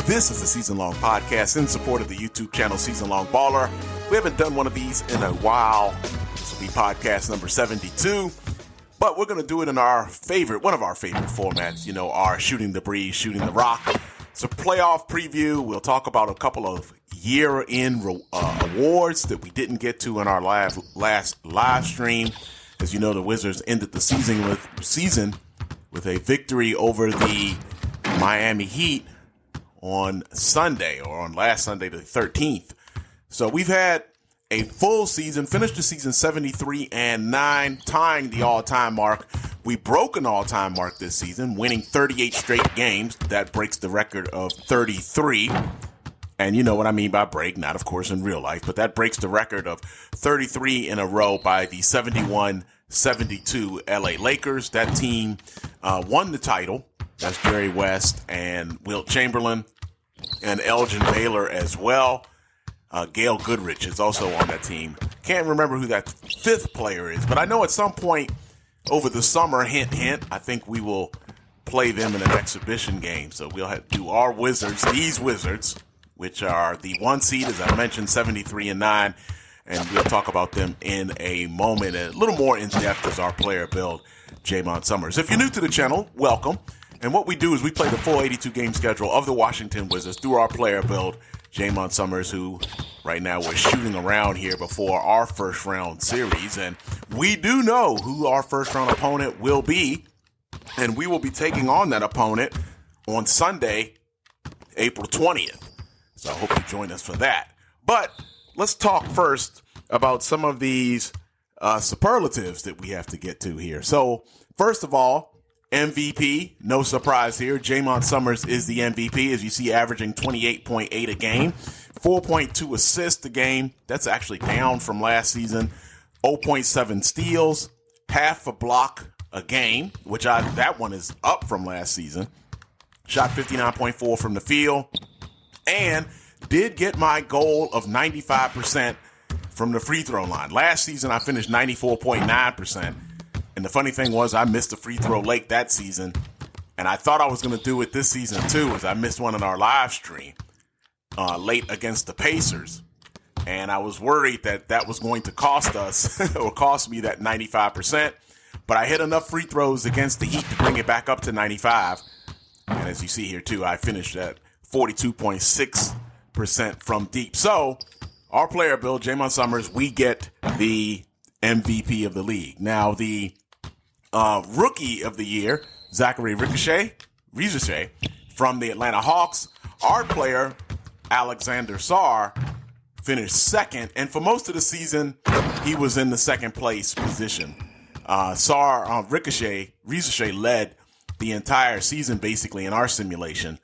This is the Season Long Podcast in support of the YouTube channel SeasonLongBaller. We haven't done one of these in a while. This will be podcast number 72. But we're going to do it in one of our favorite formats, our Shooting the Breeze, Shooting the Rock. It's a playoff preview. We'll talk about a couple of year-end awards that we didn't get to in our last live stream. As you know, the Wizards ended the season with a victory over the Miami Heat on Sunday, or on last Sunday, the 13th. So we've had a full season, finished the season 73-9, tying the all-time mark. We broke an all-time mark this season, winning 38 straight games. That breaks the record of 33. And you know what I mean by break, not of course in real life, but that breaks the record of 33 in a row by the 71-72 LA Lakers. That team won the title. That's Jerry West and Wilt Chamberlain and Elgin Baylor as well. Gail Goodrich is also on that team. Can't remember who that fifth player is, but I know at some point over the summer, hint, hint, I think we will play them in an exhibition game. So we'll have to do our Wizards, these Wizards, which are the one seed, as I mentioned, 73-9. And we'll talk about them in a moment, a little more in depth as our player build, Jaymont Summerz. If you're new to the channel, welcome. And what we do is we play the full 82-game schedule of the Washington Wizards through our player build, Jaymont Summerz, who right now we're shooting around here before our first round series. And we do know who our first round opponent will be. And we will be taking on that opponent on Sunday, April 20th. So I hope you join us for that. But let's talk first about some of these superlatives that we have to get to here. So first of all, MVP, no surprise here. Jaymont Summerz is the MVP, as you see, averaging 28.8 a game, 4.2 assists a game. That's actually down from last season. 0.7 steals, half a block a game, that one is up from last season. Shot 59.4 from the field, and did get my goal of 95% from the free throw line. Last season, I finished 94.9%. And the funny thing was I missed a free throw late that season, and I thought I was going to do it this season too, as I missed one in our live stream late against the Pacers. And I was worried that was going to cost us or cost me that 95%. But I hit enough free throws against the Heat to bring it back up to 95. And as you see here too, I finished at 42.6% from deep. So our player build, Jaymont Summerz, we get the MVP of the league. Now, the Rookie of the Year, Zachary Ricochet from the Atlanta Hawks. Our player, Alexander Sarr, finished second, and for most of the season, he was in the second place position. Ricochet led the entire season basically in our simulation,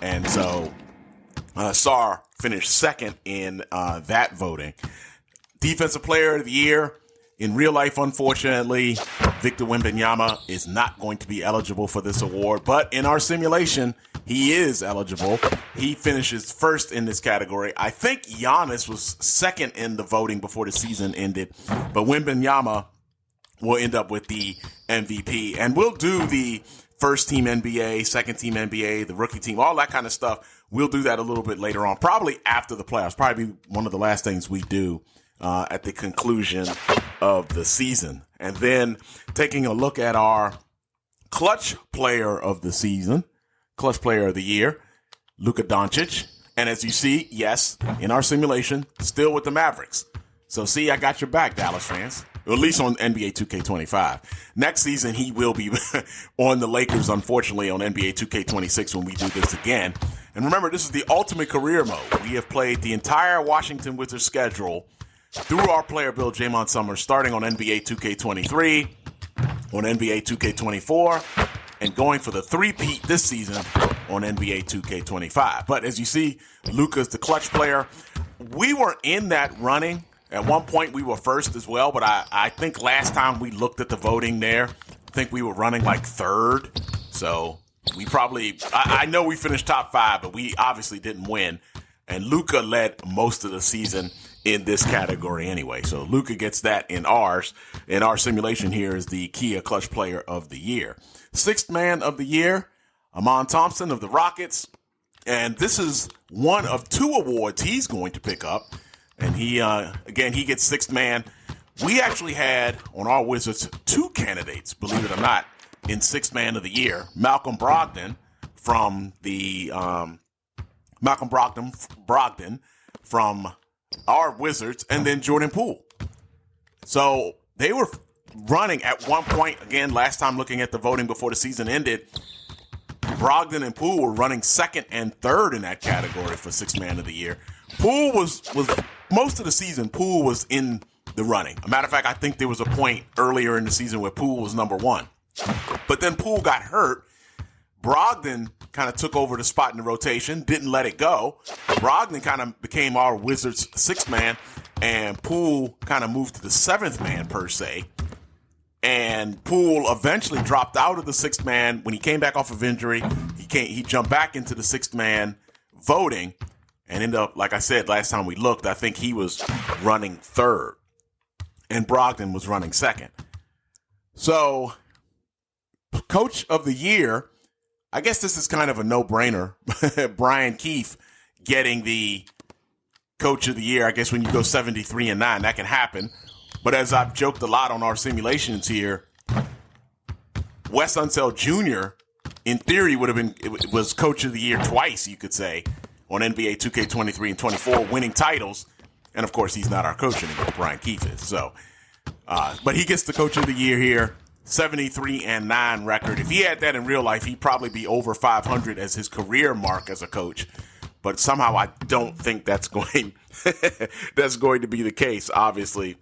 and so Sarr finished second in that voting. Defensive Player of the Year. In real life, unfortunately, Victor Wembanyama is not going to be eligible for this award, but in our simulation, he is eligible. He finishes first in this category. I think Giannis was second in the voting before the season ended, but Wembanyama will end up with the MVP. And we'll do the first team NBA, second team NBA, the rookie team, all that kind of stuff. We'll do that a little bit later on, probably after the playoffs, probably one of the last things we do at the conclusion of the season. And then taking a look at our clutch player of the season, clutch player of the year, Luka Doncic. And as you see, yes, in our simulation, still with the Mavericks. So see, I got your back, Dallas fans. Or at least on NBA 2K25. Next season, he will be on the Lakers, unfortunately, on NBA 2K26 when we do this again. And remember, this is the ultimate career mode. We have played the entire Washington Wizards schedule through our player build, Jaymont Summerz, starting on NBA 2K23, on NBA 2K24, and going for the three-peat this season on NBA 2K25. But as you see, Luka's the clutch player. We were in that running. At one point, we were first as well, but I think last time we looked at the voting there, I think we were running like third. So we probably, I know we finished top 5, but we obviously didn't win. And Luka led most of the season in this category anyway. So Luka gets that in ours. In our simulation here is the Kia Clutch Player of the Year. Sixth Man of the Year, Amon Thompson of the Rockets. And this is one of 2 awards he's going to pick up. And he gets sixth man. We actually had on our Wizards 2 candidates, believe it or not, in sixth man of the year. Malcolm Brogdon from our Wizards, and then Jordan Poole. So they were running at one point, again, last time looking at the voting before the season ended, Brogdon and Poole were running second and third in that category for sixth man of the year. Poole was most of the season, Poole was in the running. A matter of fact, I think there was a point earlier in the season where Poole was number 1. But then Poole got hurt. Brogdon kind of took over the spot in the rotation, didn't let it go. Brogdon kind of became our Wizards sixth man, and Poole kind of moved to the seventh man per se. And Poole eventually dropped out of the sixth man. When he came back off of injury, he jumped back into the sixth man voting and ended up, like I said, last time we looked, I think he was running third and Brogdon was running second. So, Coach of the Year, I guess this is kind of a no-brainer. Brian Keefe getting the Coach of the Year. I guess when you go 73-9, that can happen. But as I've joked a lot on our simulations here, Wes Unseld Jr., in theory, was Coach of the Year twice, you could say, on NBA 2K23 and 24, winning titles. And, of course, he's not our coach anymore. Brian Keefe is. So, but he gets the Coach of the Year here, 73-9 record. If he had that in real life, he'd probably be over 500 as his career mark as a coach. But somehow I don't think that's going to be the case, obviously.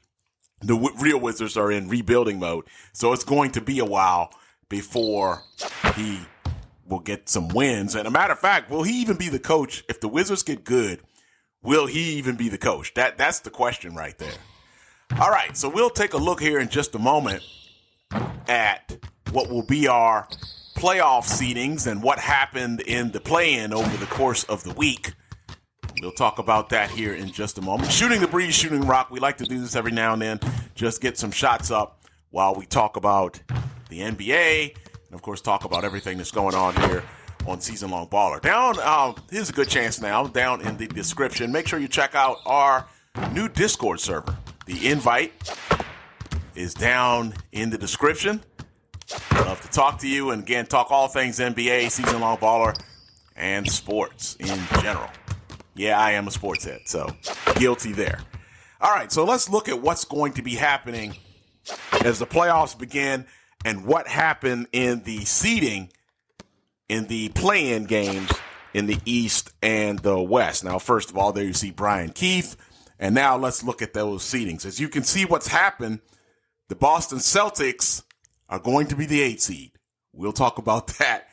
The real Wizards are in rebuilding mode, so it's going to be a while before he will get some wins. And a matter of fact, will he even be the coach? If the Wizards get good, will he even be the coach? That's the question right there. All right, so we'll take a look here in just a moment at what will be our playoff seedings and what happened in the play-in over the course of the week. We'll talk about that here in just a moment. Shooting the breeze, shooting rock. We like to do this every now and then. Just get some shots up while we talk about the NBA and, of course, talk about everything that's going on here on Season Long Baller. Here's a good chance now, down in the description. Make sure you check out our new Discord server. The invite is down in the description. I'd love to talk to you and, again, talk all things NBA, Season Long Baller, and sports in general. Yeah, I am a sports head, so guilty there. All right, so let's look at what's going to be happening as the playoffs begin and what happened in the seeding in the play-in games in the East and the West. Now, first of all, there you see Brian Keefe, and now let's look at those seedings. As you can see what's happened, the Boston Celtics are going to be the 8th seed. We'll talk about that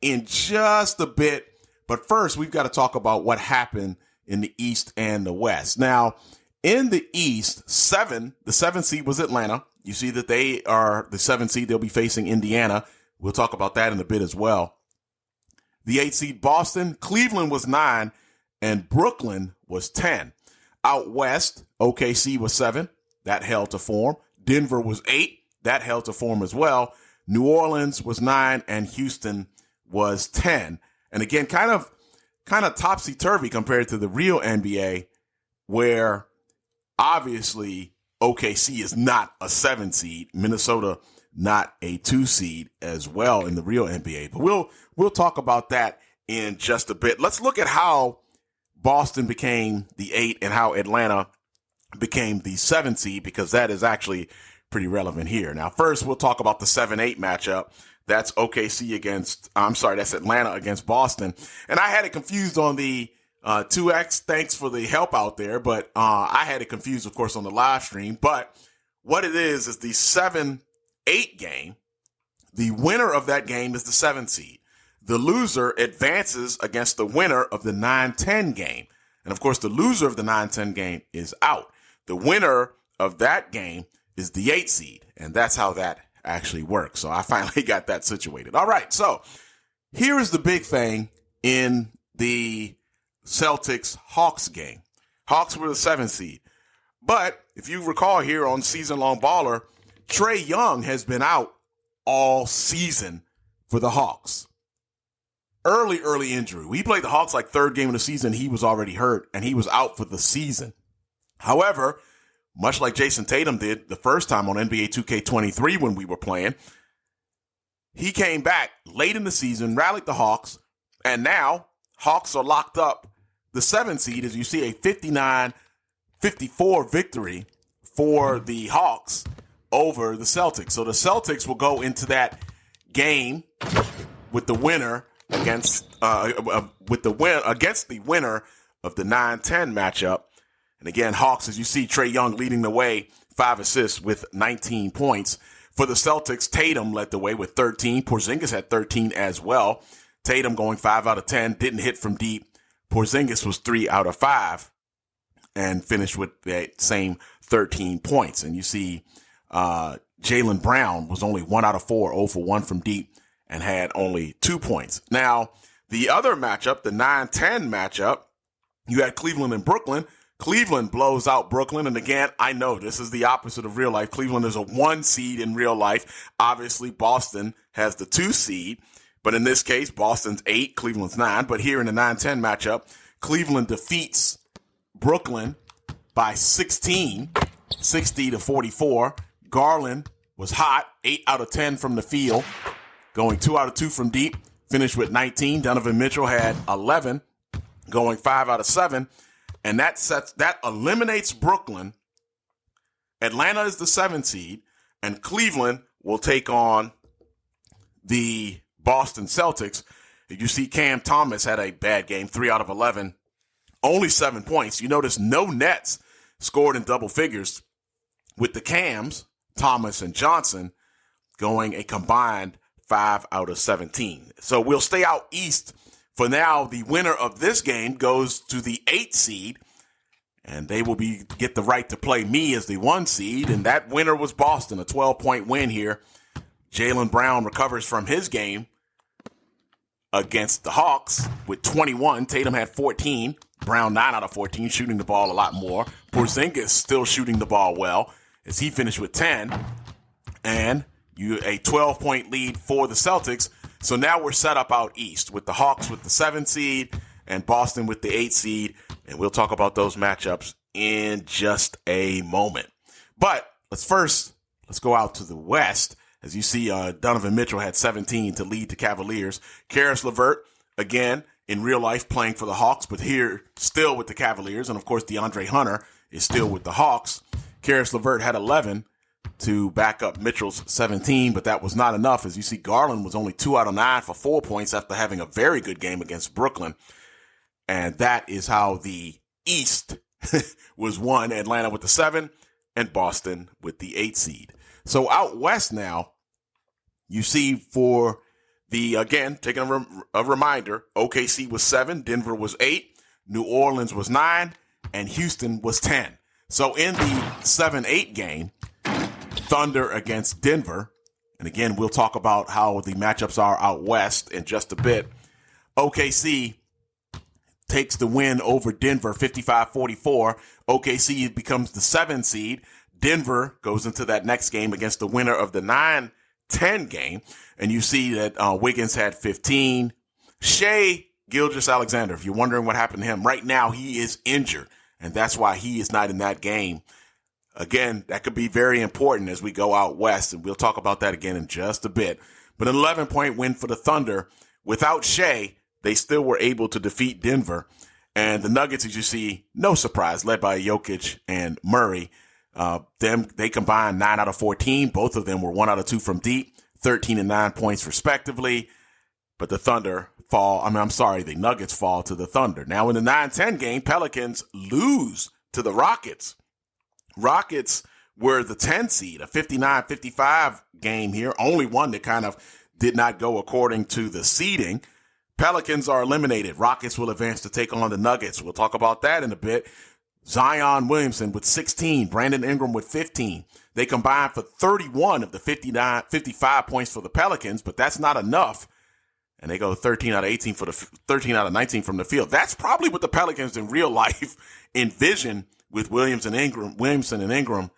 in just a bit. But first, we've got to talk about what happened in the East and the West. Now, in the East, the 7th seed was Atlanta. You see that they are the 7th seed. They'll be facing Indiana. We'll talk about that in a bit as well. The 8th seed, Boston. Cleveland was 9, and Brooklyn was 10. Out West, OKC was 7. That held to form. Denver was 8. That held to form as well. New Orleans was 9, and Houston was 10. And again, kind of topsy-turvy compared to the real NBA, where obviously OKC is not a 7 seed, Minnesota not a 2 seed as well in the real NBA. But we'll talk about that in just a bit. Let's look at how Boston became the 8 and how Atlanta became the 7 seed, because that is actually pretty relevant here. Now, first, we'll talk about the 7-8 matchup. That's that's Atlanta against Boston. And I had it confused on the 2X. Thanks for the help out there. But I had it confused, of course, on the live stream. But what it is the 7-8 game. The winner of that game is the 7th seed. The loser advances against the winner of the 9-10 game. And, of course, the loser of the 9-10 game is out. The winner of that game is the 8th seed. And that's how that actually works. So I finally got that situated. All right. So here is the big thing in the Celtics-Hawks game. Hawks were the 7th seed. But if you recall here on Season Long Baller, Trae Young has been out all season for the Hawks. early injury. We played the Hawks like third game of the season. He was already hurt, and he was out for the season. However, much like Jason Tatum did the first time on NBA 2K23 when we were playing, he came back late in the season, rallied the Hawks, and now Hawks are locked up the 7th seed as you see a 59-54 victory for the Hawks over the Celtics. So the Celtics will go into that game with the winner against the winner of the 9-10 matchup. And again, Hawks, as you see, Trae Young leading the way, 5 assists with 19 points. For the Celtics, Tatum led the way with 13. Porzingis had 13 as well. Tatum going 5 out of 10, didn't hit from deep. Porzingis was 3 out of 5 and finished with that same 13 points. And you see Jaylen Brown was only 1 out of 4, 0 for 1 from deep, and had only 2 points. Now, the other matchup, the 9-10 matchup, you had Cleveland and Brooklyn. Cleveland blows out Brooklyn. And again, I know this is the opposite of real life. Cleveland is a 1 seed in real life. Obviously, Boston has the 2 seed. But in this case, Boston's 8, Cleveland's 9. But here in the 9-10 matchup, Cleveland defeats Brooklyn by 16, 60-44. Garland was hot, 8 out of 10 from the field, going 2 out of 2 from deep, finished with 19. Donovan Mitchell had 11, going 5 out of 7. And that eliminates Brooklyn. Atlanta is the 7th seed, and Cleveland will take on the Boston Celtics. You see Cam Thomas had a bad game, 3 out of 11, only 7 points. You notice no Nets scored in double figures, with the Cams, Thomas and Johnson, going a combined 5 out of 17. So we'll stay out east. For now, the winner of this game goes to the 8th seed, and they will get the right to play me as the 1 seed, and that winner was Boston, a 12-point win here. Jaylen Brown recovers from his game against the Hawks with 21. Tatum had 14. Brown 9 out of 14, shooting the ball a lot more. Porzingis still shooting the ball well as he finished with 10. And a 12-point lead for the Celtics. So now we're set up out east with the Hawks with the 7th seed and Boston with the 8th seed. And we'll talk about those matchups in just a moment. But let's go out to the West. As you see, Donovan Mitchell had 17 to lead the Cavaliers. Karis LeVert, again, in real life playing for the Hawks, but here still with the Cavaliers. And, of course, DeAndre Hunter is still with the Hawks. Karis LeVert had 11 to back up Mitchell's 17, but that was not enough. As you see, Garland was only 2 out of 9 for 4 points after having a very good game against Brooklyn. And that is how the East was won. Atlanta with the 7 and Boston with the 8 seed. So out West now, you see for the, again, taking a reminder, OKC was 7, Denver was 8, New Orleans was 9, and Houston was 10. So in the 7-8 game, Thunder against Denver, and again, we'll talk about how the matchups are out West in just a bit. OKC takes the win over Denver, 55-44. OKC becomes the 7 seed. Denver goes into that next game against the winner of the 9-10 game. And you see that Wiggins had 15. Shai Gilgeous-Alexander, if you're wondering what happened to him, right now he is injured. And that's why he is not in that game. Again, that could be very important as we go out West. And we'll talk about that again in just a bit. But an 11-point win for the Thunder. Without Shai, they still were able to defeat Denver. And the Nuggets, as you see, no surprise, led by Jokic and Murray. They combined 9 out of 14. Both of them were 1 out of 2 from deep, 13 and 9 points respectively. But the the Nuggets fall to the Thunder. Now in the 9-10 game, Pelicans lose to the Rockets. Rockets were the 10 seed, a 59-55 game here. Only one that kind of did not go according to the seeding. Pelicans are eliminated. Rockets will advance to take on the Nuggets. We'll talk about that in a bit. Zion Williamson with 16, Brandon Ingram with 15. They combined for 31 of the 55 points for the Pelicans, but that's not enough. And they go 13 out of 19 from the field. That's probably what the Pelicans in real life envision with Williamson and Ingram,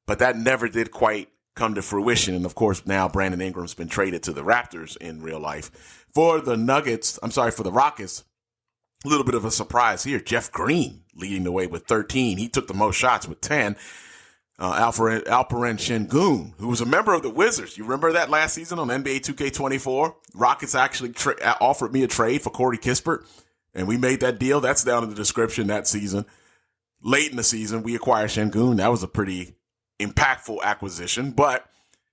but that never did quite come to fruition. And of course, now Brandon Ingram's been traded to the Raptors in real life. For the Rockets, a little bit of a surprise here. Jeff Green leading the way with 13. He took the most shots with 10. Alperen Şengün, who was a member of the Wizards. You remember that last season on NBA 2K24? Rockets actually offered me a trade for Corey Kispert, and we made that deal. That's down in the description that season. Late in the season, we acquired Şengün. That was a pretty impactful acquisition, but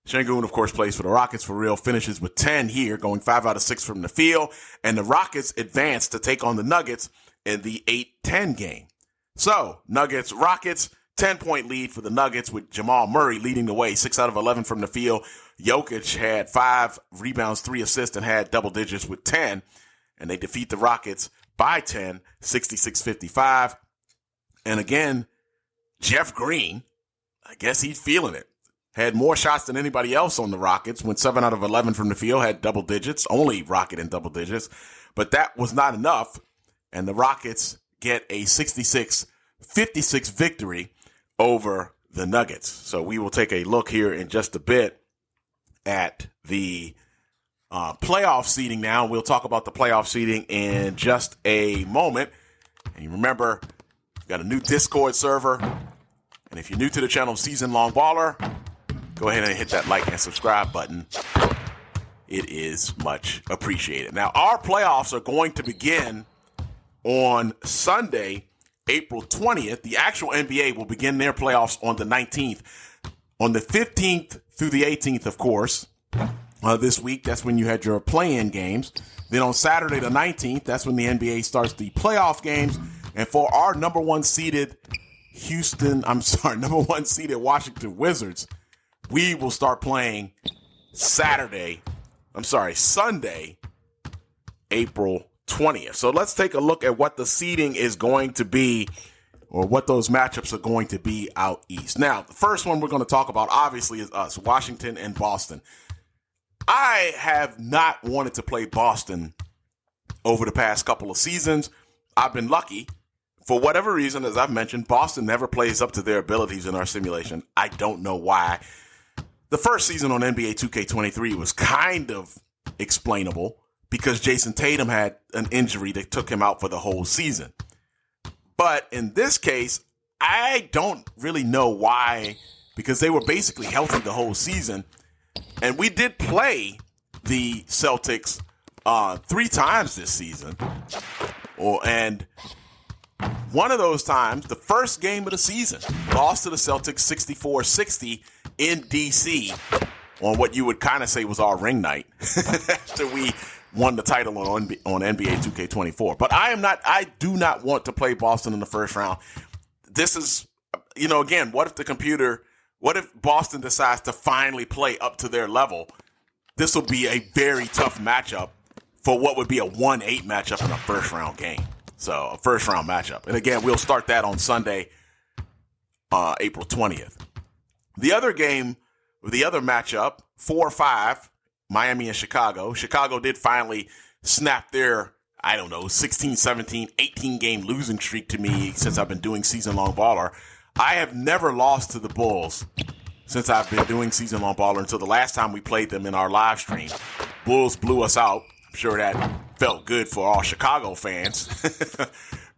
Şengün, of course, plays for the Rockets for real, finishes with 10 here, going 5 out of 6 from the field, and the Rockets advance to take on the Nuggets in the 8-10 game. So, Nuggets-Rockets, 10-point lead for the Nuggets with Jamal Murray leading the way, 6 out of 11 from the field. Jokic had 5 rebounds, 3 assists, and had double digits with 10, and they defeat the Rockets by 10, 66-55. And again, Jeff Green, I guess he's feeling it. Had more shots than anybody else on the Rockets, went 7 out of 11 from the field, had double digits, only Rocket in double digits. But that was not enough, and the Rockets get a 66-56 victory over the Nuggets. So we will take a look here in just a bit at the playoff seeding now. We'll talk about the playoff seeding in just a moment. And you remember, we've got a new Discord server. And if you're new to the channel, SeasonLongBaller, go ahead and hit that like and subscribe button. It is much appreciated. Now, our playoffs are going to begin on Sunday, April 20th. The actual NBA will begin their playoffs on the 19th. On the 15th through the 18th, of course, this week, that's when you had your play-in games. Then on Saturday the 19th, that's when the NBA starts the playoff games. And for our number one seeded Washington Wizards, we will start playing Sunday, April 20th. So let's take a look at what the seeding is going to be, or what those matchups are going to be out east. Now, the first one we're going to talk about, obviously, is us, Washington and Boston. I have not wanted to play Boston over the past couple of seasons. I've been lucky. For whatever reason, as I've mentioned, Boston never plays up to their abilities in our simulation. I don't know why. The first season on NBA 2K23 was kind of explainable because Jason Tatum had an injury that took him out for the whole season. But in this case, I don't really know why, because they were basically healthy the whole season. And we did play the Celtics 3 times this season. And one of those times, the first game of the season, lost to the Celtics 64-60 in D.C. on what you would kind of say was our ring night after we won the title on NBA 2K24. But I do not want to play Boston in the first round. This is, again, what if Boston decides to finally play up to their level? This will be a very tough matchup for what would be a 1-8 matchup in a first round game. So a first round matchup. And again, we'll start that on Sunday, April 20th. The other matchup, 4-5, Miami and Chicago. Chicago did finally snap their, 16, 17, 18-game losing streak to me since I've been doing Season Long Baller. I have never lost to the Bulls since I've been doing Season Long Baller until the last time we played them in our live stream. Bulls blew us out. I'm sure that felt good for all Chicago fans.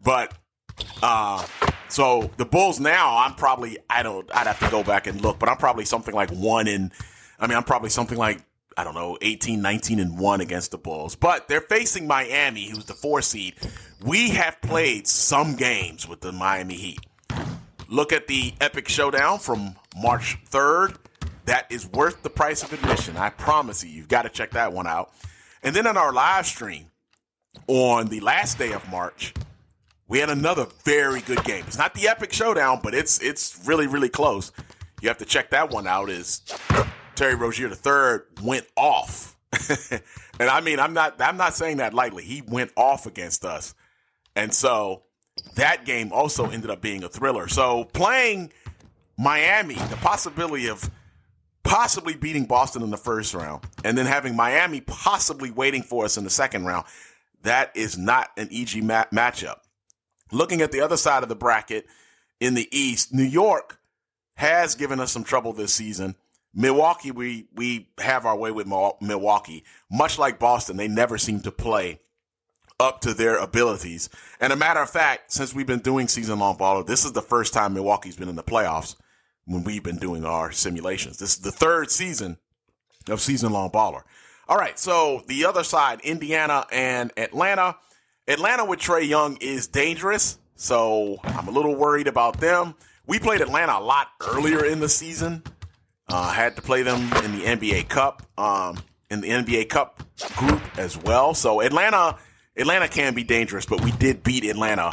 But, so the Bulls now, I'd have to go back and look, but I'm probably something like 18, 19-1 against the Bulls. But they're facing Miami, who's the 4 seed. We have played some games with the Miami Heat. Look at the Epic Showdown from March 3rd. That is worth the price of admission. I promise you, you've got to check that one out. And then on our live stream on the last day of March, we had another very good game. It's not the Epic Showdown, but it's really, really close. You have to check that one out. Is Terry Rozier III went off. And I'm not saying that lightly. He went off against us. And so that game also ended up being a thriller. So playing Miami, the possibility of possibly beating Boston in the first round and then having Miami possibly waiting for us in the second round, that is not an easy matchup. Looking at the other side of the bracket in the East, New York has given us some trouble this season. Milwaukee, we have our way with Milwaukee. Much like Boston, they never seem to play up to their abilities. And a matter of fact, since we've been doing Season Long Baller, this is the first time Milwaukee's been in the playoffs when we've been doing our simulations. This is the third season of Season Long Baller. All right, so the other side, Indiana and Atlanta. Atlanta with Trae Young is dangerous, so I'm a little worried about them. We played Atlanta a lot earlier in the season. Had to play them in the NBA Cup, group as well. So Atlanta can be dangerous, but we did beat Atlanta.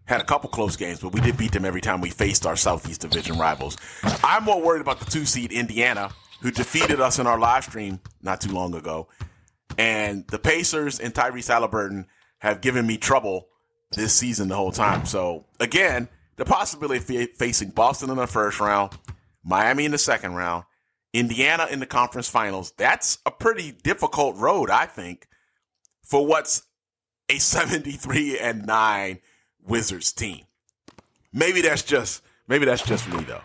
Had a couple close games, but we did beat them every time we faced our Southeast Division rivals. I'm more worried about the 2-seed Indiana, who defeated us in our live stream not too long ago. And the Pacers and Tyrese Halliburton have given me trouble this season the whole time. So, again, the possibility of facing Boston in the first round, Miami in the second round, Indiana in the conference finals, that's a pretty difficult road, I think, for what's a 73-9 Wizards team. Maybe that's just me, though.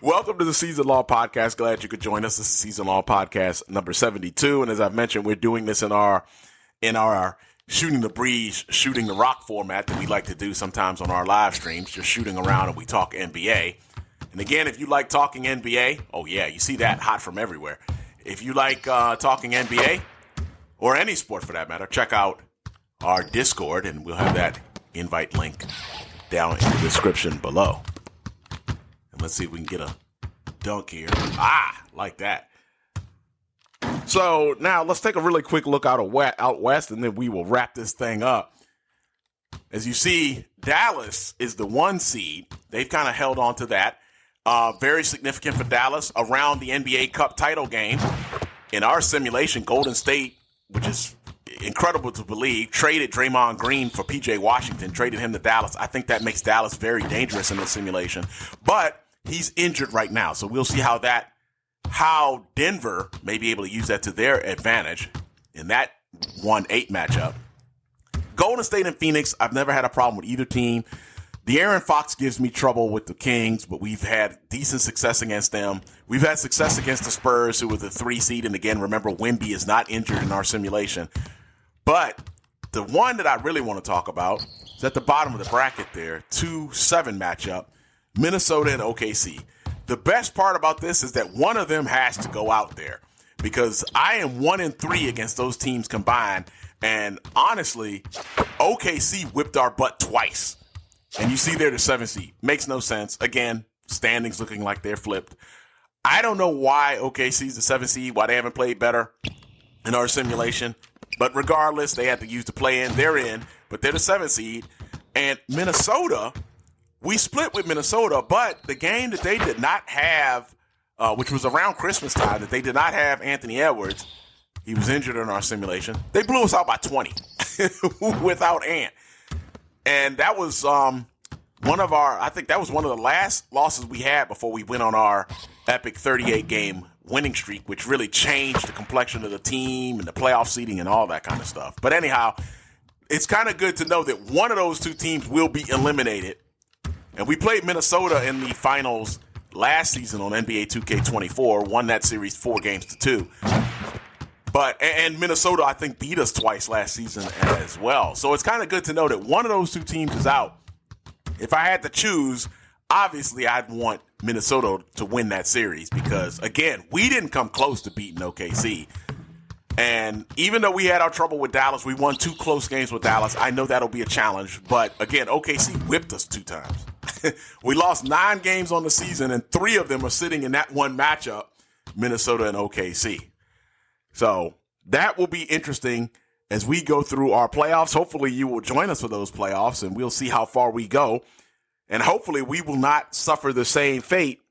Welcome to the Season Long Podcast. Glad you could join us. This is Season Long Podcast number 72. And as I've mentioned, we're doing this in our shooting the breeze, shooting the rock format that we like to do sometimes on our live streams, just shooting around and we talk NBA. And again, if you like talking NBA, oh yeah, you see that hot from everywhere. If you like talking NBA or any sport for that matter, check out our Discord and we'll have that invite link down in the description below. And let's see if we can get a dunk here. Like that. So now let's take a really quick look out west, and then we will wrap this thing up. As you see, Dallas is the 1 seed. They've kind of held on to that. Very significant for Dallas around the NBA Cup title game. In our simulation, Golden State, which is incredible to believe, traded Draymond Green for P.J. Washington, traded him to Dallas. I think that makes Dallas very dangerous in the simulation. But he's injured right now, so we'll see how Denver may be able to use that to their advantage in that 1-8 matchup. Golden State and Phoenix, I've never had a problem with either team. De'Aaron Fox gives me trouble with the Kings, but we've had decent success against them. We've had success against the Spurs, who were the 3 seed. And again, remember, Wemby is not injured in our simulation. But the one that I really want to talk about is at the bottom of the bracket there, 2-7 matchup, Minnesota and OKC. The best part about this is that one of them has to go out there because I am 1-3 against those teams combined. And honestly, OKC whipped our butt twice. And you see there the 7 seed. Makes no sense. Again, standings looking like they're flipped. I don't know why OKC's the 7 seed, why they haven't played better in our simulation. But regardless, they had to use the play-in. They're in, but they're the 7 seed. And Minnesota, we split with Minnesota, but the game that they did not have, which was around Christmas time, that they did not have Anthony Edwards, he was injured in our simulation. They blew us out by 20 without Ant. And that was one of the last losses we had before we went on our epic 38-game winning streak, which really changed the complexion of the team and the playoff seeding and all that kind of stuff. But anyhow, it's kind of good to know that one of those 2 teams will be eliminated. And we played Minnesota in the finals last season on NBA 2K24, won that series 4-2. And Minnesota, I think, beat us twice last season as well. So it's kind of good to know that one of those 2 teams is out. If I had to choose, obviously I'd want Minnesota to win that series because, again, we didn't come close to beating OKC. And even though we had our trouble with Dallas, we won 2 close games with Dallas. I know that'll be a challenge. But, again, OKC whipped us 2 times. We lost 9 games on the season, and 3 of them are sitting in that one matchup, Minnesota and OKC. So that will be interesting as we go through our playoffs. Hopefully you will join us for those playoffs, and we'll see how far we go. And hopefully we will not suffer the same fate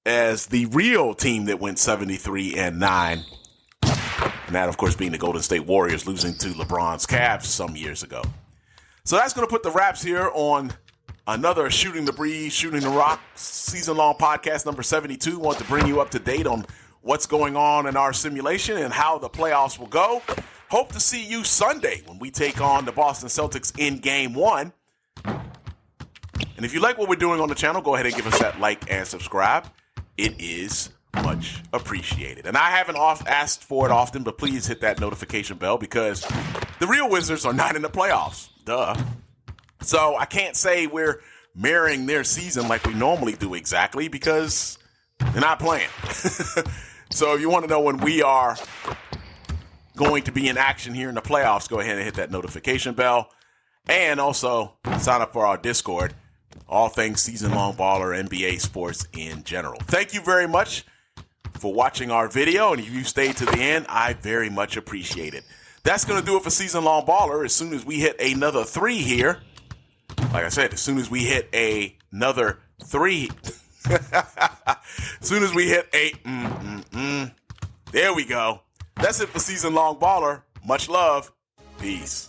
as the real team that went 73-9. And that, of course, being the Golden State Warriors losing to LeBron's Cavs some years ago. So that's going to put the wraps here on another Shooting the Breeze, Shooting the Rock, season-long podcast number 72. Want to bring you up to date on what's going on in our simulation and how the playoffs will go. Hope to see you Sunday when we take on the Boston Celtics in Game 1. And if you like what we're doing on the channel, go ahead and give us that like and subscribe. It is much appreciated. And I haven't asked for it often, but please hit that notification bell because the real Wizards are not in the playoffs. Duh. So I can't say we're mirroring their season like we normally do exactly because they're not playing. So if you want to know when we are going to be in action here in the playoffs, go ahead and hit that notification bell. And also sign up for our Discord. All things Season Long Baller, NBA sports in general. Thank you very much for watching our video. And if you stayed to the end, I very much appreciate it. That's going to do it for Season Long Baller. As soon as we hit another 3 here, like I said, as soon as we hit another 3, as soon as we hit there we go. That's it for Season Long Baller. Much love. Peace.